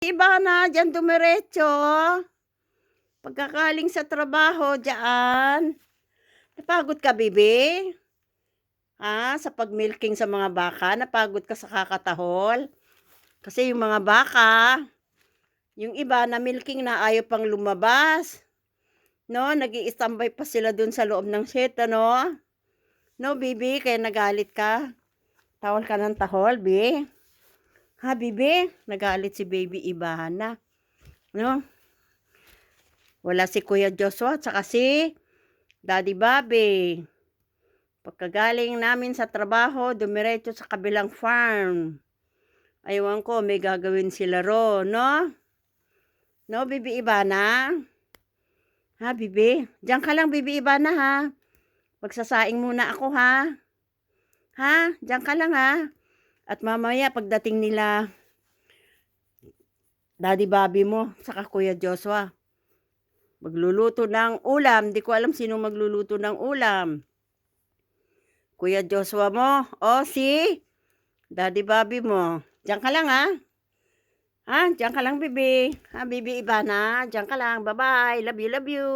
Iba na diyan dumiretso. Pagkakaling sa trabaho diyaan. Napagod ka, baby? Sa pag-milking sa mga baka, napagod ka sa kakatahol? Kasi yung mga baka, yung iba na milking na ayaw pang lumabas. No, nag-i-standby pa sila dun sa loob ng shed, ano? No, baby, kaya nagalit ka. Tahol ka ng tahol, baby. Ha, baby? Nagalit si baby Ibana. No? Wala si Kuya Joshua, tsaka si Daddy Bobby. Pagkagaling namin sa trabaho, dumiretso sa kabilang farm. Aywan ko, may gagawin sila ro, no? No, Bibi Ibana? Ha, Bibi? Diyan ka lang, Bibi Ibana, ha? Magsasaing muna ako, ha? Ha? Diyan ka lang, ha? At mamaya, pagdating nila, Daddy Bobby mo, saka Kuya Joshua, magluluto ng ulam. Di ko alam sino magluluto ng ulam. Kuya Joshua mo, o si Daddy Bobby mo. Diyan ka lang, ha? Diyan ka lang, Bibi. Bibi Ibana, diyan ka lang. Bye-bye. Love you, love you.